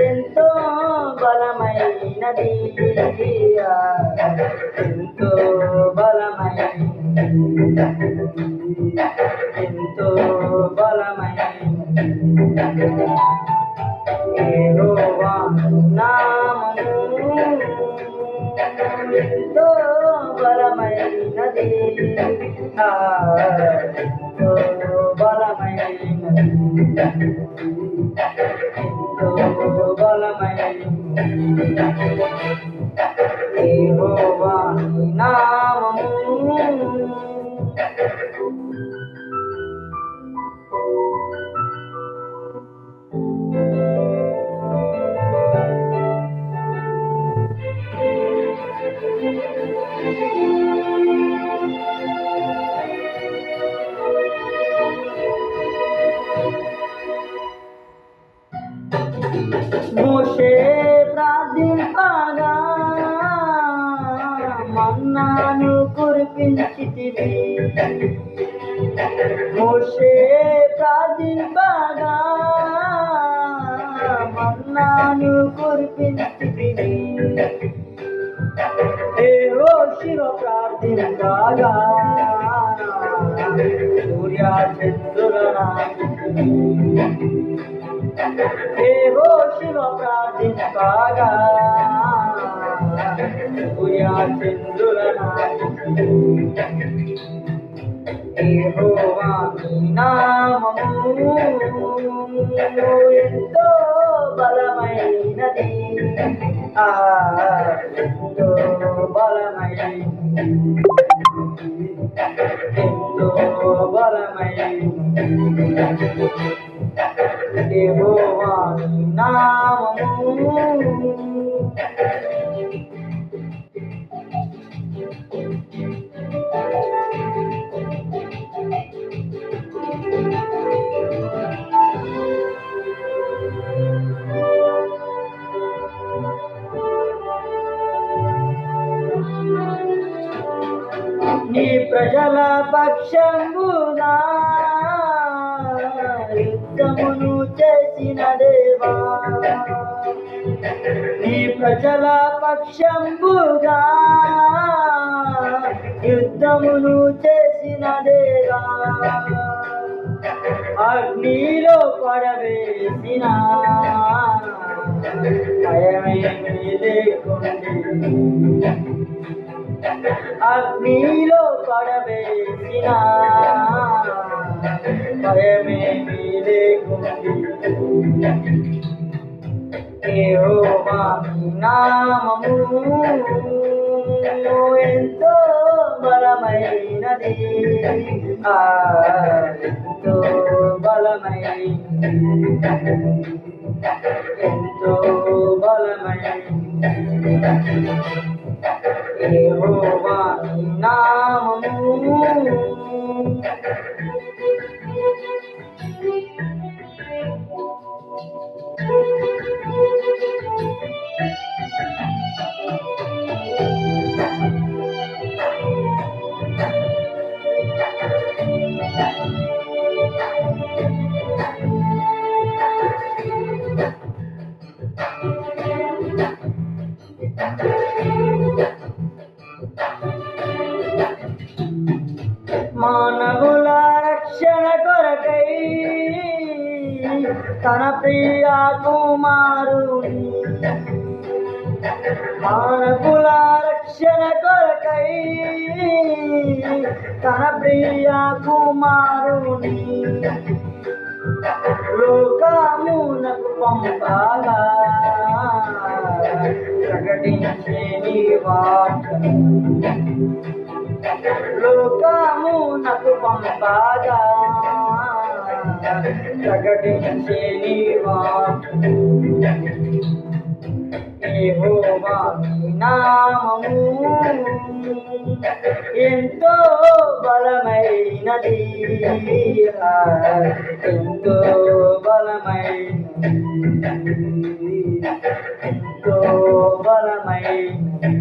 ఎంతో బలమైనది, ఎంతో బలమైనది, ఎంతో బలమైనది యెహోవా నామము, ఎంతో బలమైనది, ఎంతో బలమైనది, ఎంతో బలమైనది యెహోవా నామము. మోషే ప్రార్థింపగా మన్నాను కురిపించితివి, మోషే ప్రార్థింపగా మన్నాను కురిపించితివి, ఏవో శివ ప్రార్థింపగా సూర్య చంద్రులనాకితివి, ఏవో శివ ప్రార్థింపగా సూర్య చంద్రులనాకితివి, యెహోవా నీ నామము ఎంతో బలమైనది, ఎంతో బలమైనది, ఎంతో బలమైనది యెహోవా నీ నామము. నీ ప్రజల పక్షముగా యుద్ధమును చేసిన దేవా, నీ ప్రజల పక్షముగా యుద్ధమును చేసిన దేవా, అగ్నిలో పడవేసిన భయమేమీ లేకుండి, అగ్నిలో పడవేసిన భయమేమీ లేకుండి, యెహోవా నీ నామము ఎంతో బలమైనది, ఎంతో బలమైనది, ఎంతో బలమైనది యెహోవా నీ నామము. మానవుల రక్షణ కొరకై తన ప్రియ కుమారుని, మానవుల రక్షణ కొరకై తన ప్రియ కుమారుని లోకమునకు పంపగా ప్రకటించే నీ వాక్యము, లోకమునకు పంపగా ప్రకటించే నీ వాక్యము, యెహోవా నీ నామము ఎంతో బలమైనది, ఎంతో బలమైనది, ఎంతో బలమైనది